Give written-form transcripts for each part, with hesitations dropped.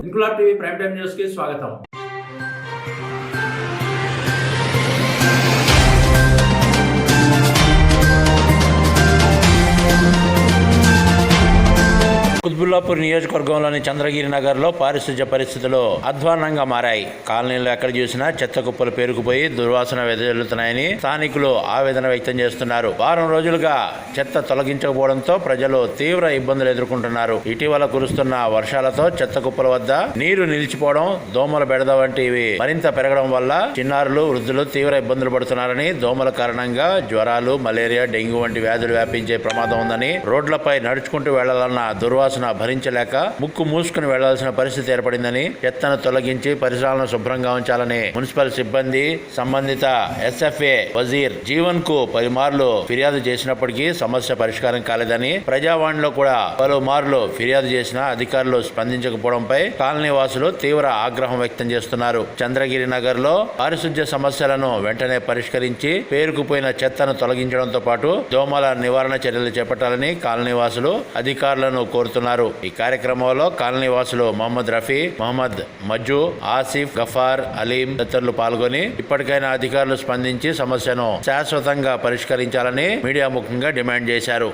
Inquilab TV prime time news కి స్వాగతం. కుత్బుల్లాపూర్ నియోజకవర్గంలోని చంద్రగిరి నగర్లో పారిశుధ్య పరిస్థితులు అధ్వాన్నంగా మారాయి. కాలనీలో ఎక్కడ చూసినా చెత్త కుప్పలు పేరుకుపోయి దుర్వాసన వెదజల్లుతున్నాయని స్థానికులు ఆవేదన వ్యక్తం చేస్తున్నారు. వారం రోజులుగా చెత్త తొలగించకపోవడంతో ప్రజలు తీవ్ర ఇబ్బందులు ఎదుర్కొంటున్నారు. ఇటీవల కురుస్తున్న వర్షాలతో చెత్త కుప్పల వద్ద నీరు నిలిచిపోవడం, దోమల బెడద వంటివి మరింత పెరగడం వల్ల చిన్నారులు, వృద్ధులు తీవ్ర ఇబ్బందులు పడుతున్నారని, దోమల కారణంగా జ్వరాలు, మలేరియా, డెంగ్యూ వంటి వ్యాధులు వ్యాపించే ప్రమాదం ఉందని, రోడ్లపై నడుచుకుంటూ వెళ్లాలన్న దుర్వాసన భరించలేక ముక్కు మూసుకుని వెళ్లాల్సిన పరిస్థితి ఏర్పడిందని, చెత్తను తొలగించి పరిసరాలను శుభ్రంగా ఉంచాలని మున్సిపల్ సిబ్బంది, సంబంధిత ఎస్ఎఫ్ఏ వజీర్ జీవన్ కు పలుమార్లు ఫిర్యాదు చేసినప్పటికీ సమస్య పరిష్కారం కాలేదని, ప్రజావాణిలో కూడా పలుమార్లు ఫిర్యాదు చేసినా అధికారులు స్పందించకపోవడంపై కాలనీ వాసులు తీవ్ర ఆగ్రహం వ్యక్తం చేస్తున్నారు. చంద్రగిరి నగర్ లో పారిశుధ్య సమస్యలను వెంటనే పరిష్కరించి పేరుకుపోయిన చెత్తను తొలగించడంతో పాటు దోమల నివారణ చర్యలు చేపట్టాలని కాలనీ వాసులు అధికారులను కోరుతున్నారు. ఈ కార్యక్రమంలో కాలనీ వాసులు మొహమ్మద్ రఫీ, మొహమ్మద్ మజ్జు, ఆసిఫ్, గఫార్, అలీం తదితరులు పాల్గొని ఇప్పటికైనా అధికారులు స్పందించి సమస్యను శాశ్వతంగా పరిష్కరించాలని మీడియా ముఖంగా డిమాండ్ చేశారు.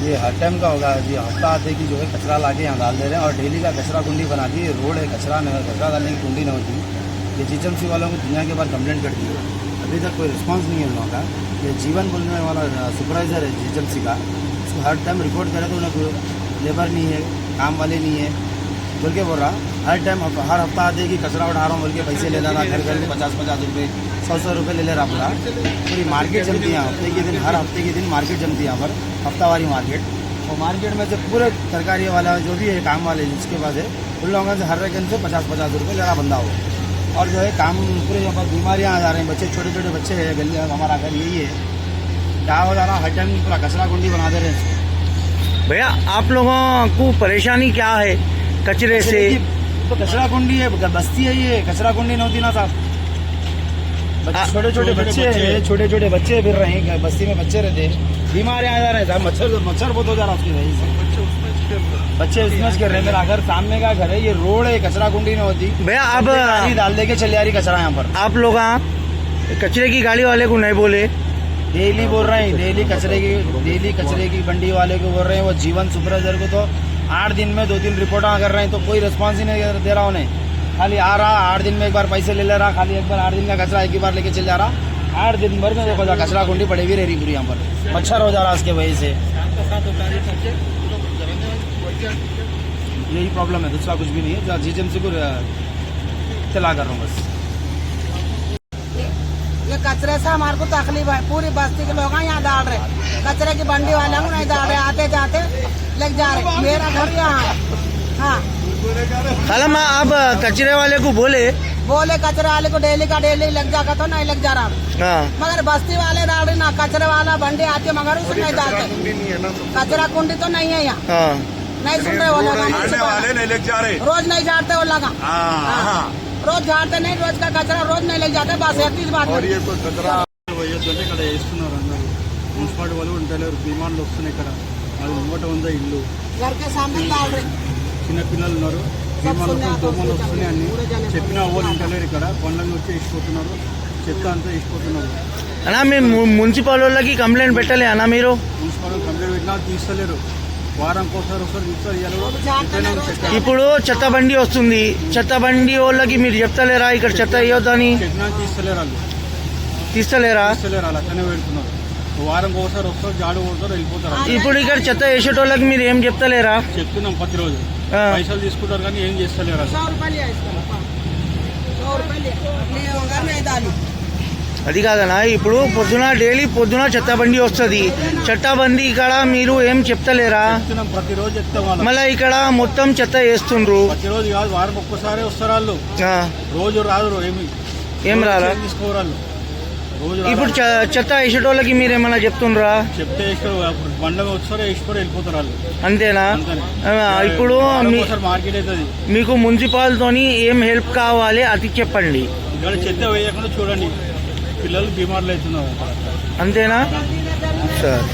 ये हर टाइम का होगा जी, हफ्ता आते कि जो है कचरा ला के यहाँ डाल दे रहे हैं और डेली का कचरा कुंडी बना दी, रोड है, कचरा डालने की कुंडी नहीं होती। ये जीएमसी वालों को दुनिया के बाद कंप्लेंट कर दी, अभी तक कोई रिस्पांस नहीं है उन लोगों का। ये जीवन बोलने वाला सुपरवाइज़र है जीएमसी का, उसको हर टाइम रिपोर्ट करे तो उन्हें लेबर नहीं है, काम वाले नहीं है बोल के बोल रहा। हर टाइम हर हफ्ता आते कि कचरा उठा रहा हूँ बोल के पैसे ले रहा, घर घर में 50-50 रुपये 100 रुपये ले रहा पूरा। पूरी मार्केट जमती है हफ्ते के दिन, हर हफ्ते के दिन मार्केट जमती है यहाँ पर, हफ्तावारी मार्केट। और मार्केट में से पूरे तरकारी वाला जो भी है काम वाले जिसके पास है उन लोगों से हर रकम से 50-50 रुपये ले रहा बंदा हो। और जो है काम पूरे यहाँ पर बीमारियाँ आ जा रहे हैं, बच्चे छोटे छोटे बच्चे हैं, गली हमारा घर यही है, क्या हो जा रहा हर टाइम पूरा कचरा कुंडी बना दे रहे हैं। भैया आप लोगों को परेशानी क्या है कचरे से? तो कचरा कुंडी है, बस्ती है, ये कचरा कुंडी नहीं होती ना साहब। छोटे छोटे बच्चे हैं, छोटे छोटे बच्चे फिर रहे हैं, बस्ती में बच्चे रहते हैं, बीमारियाँ आ जा रहे हैं साहब, मच्छर बहुत हो जा रहा है उसकी वजह से, बच्चे उसमें कर रहे हैं। मेरा घर सामने का घर है, ये रोड है, कचरा कुंडी नहीं होती। भैया आप डाल दे के चले आ रही कचरा यहाँ पर। आप लोग कचरे की गाड़ी वाले को नहीं बोले? डेली बोल रहे हैं, डेली कचरे की बंडी वाले को बोल रहे हैं, वो जीवन सुपरवाइजर को तो 8 दिन में 2-3 रिपोर्ट कर रहे हैं, तो कोई रिस्पॉन्स ही नहीं दे रहा उन्हें। खाली आ रहा 8 दिन में एक बार पैसे ले रहा, खाली एक बार 8 दिन का कचरा एक ही बार लेके चल जा रहा। 8 दिन भर में देखो कचरा कुंडी पड़ी हुई रह रही पूरी यहाँ पर, मच्छर हो जा रहा उसके वजह से। यही प्रॉब्लम है, दूसरा कुछ भी नहीं है। जीएमसी को इत्तला कर रहा हूँ बस। ये कचरे से हमारे को तकलीफ है, पूरी बस्ती के लोग यहाँ डाल रहे, कचरे की बंडी वाले हम नहीं डाल रहे, आते जाते लग जा रहे। मेरा घर यहाँ है। हाँ खाला माँ आप कचरे वाले को बोले कचरे वाले को डेली का डेली लग जाता तो नहीं लग जा रहा। हाँ। मगर बस्ती वाले डाल रहे ना, कचरे वाला बंडी आती है मगर उसमें नहीं डालते, कचरा कुंडी तो नहीं है यहाँ। हाँ। नहीं सुन रहे वो लोग, रोज नहीं झाड़ते वो लगा, रोज झाड़ते नहीं, रोज का कचरा रोज नहीं ले जाते, बस इतनी बात। మున్సిపాలిటీ వాళ్ళు ఉండలేరు, విమానాలు వస్తున్నాయి ఇక్కడ, అది ముంగట ఉందా ఇల్లు, घर के सामने डाल रहे, చిన్న పిల్లలు ఉన్నారు, విమానాలు దోమలు వస్తున్నాయి అని చెప్పిన వాళ్ళు ఉండలేరు. ఇక్కడ కొండలు వచ్చి ఇచ్చిపోతున్నారు, చెత్త అంతా ఇచ్చిపోతున్నారు. అన్నా మేము మున్సిపల్ వాళ్ళకి కంప్లైంట్ పెట్టలే అన్నా? మీరు మున్సిపల్ కంప్లైంట్ పెట్టినా తీస్తలేరు, వారానికి ఒకసారి తీస్తారు. ఇప్పుడు చెత్త బండి వస్తుంది, చెత్త బండి వాళ్ళకి మీరు చెప్తలేరా ఇక్కడ చెత్త వేయొద్దని? చెప్పినా తీస్తలేరు, వాళ్ళు తీస్తలేరా? వాళ్ళు అట్లనే పెడుతున్నారు. వారానికి ఒకసారి వస్తారు, జాడు కొడతారు, వెళ్ళిపోతారు. ఇప్పుడు ఇక్కడ చెత్త వేసేటోళ్ళకి మీరు ఏం చెప్తలేరా? చెప్తున్నాం ప్రతిరోజు, పైసలు తీసుకుంటారు కానీ ఏం చేస్తలేరు. అది కాదనా, ఇప్పుడు డైలీ పొద్దున చెత్త బండి వస్తుంది. చెత్త బండి ఇక్కడ మీరు ఏం చెప్తలేరా? చెప్తున్నాం, ప్రతిరోజు చెప్తాం వాళ్ళం. మళ్ళీ ఇక్కడ మొత్తం చెత్త వేస్తుండ్రు. ప్రతిరోజు కాదు, వారం ఒక్కసారి వస్తారు వాళ్ళు. ఆ, రోజు రాదు, ఏం రారా? తీసుకోరు వాళ్ళు. రోజు ఇప్పుడు చెత్త వేసేటోళ్ళకి మీరు ఏమన్నా చెప్తుండ్రా? చెప్తే వేసుకోరు, బండ్ల వస్తారో వేసుకోరు, వెళ్ళిపోతారు వాళ్ళు. అంతేనా? అంతేనే. ఇప్పుడు ఒకసారి మార్కెట్ అవుతుంది. మీకు మున్సిపాలిటీతోని ఏం హెల్ప్ కావాలి అది చెప్పండి. ఇక్కడ చెత్త వేయకుండా చూడండి, పిల్లలు బీమార్లు అవుతున్నారు. అంతేనా సార్?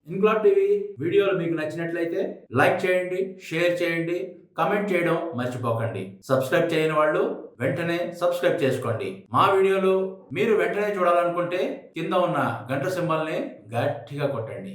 ఇంక్లాబ్ టీవీ వీడియోలు మీకు నచ్చినట్లయితే లైక్ చేయండి, షేర్ చేయండి, కమెంట్ చేయడం మర్చిపోకండి. సబ్స్క్రైబ్ చేయని వాళ్ళు వెంటనే సబ్స్క్రైబ్ చేసుకోండి. మా వీడియోలు మీరు వెంటనే చూడాలనుకుంటే కింద ఉన్న గంట సింబల్ని గట్టిగా కొట్టండి.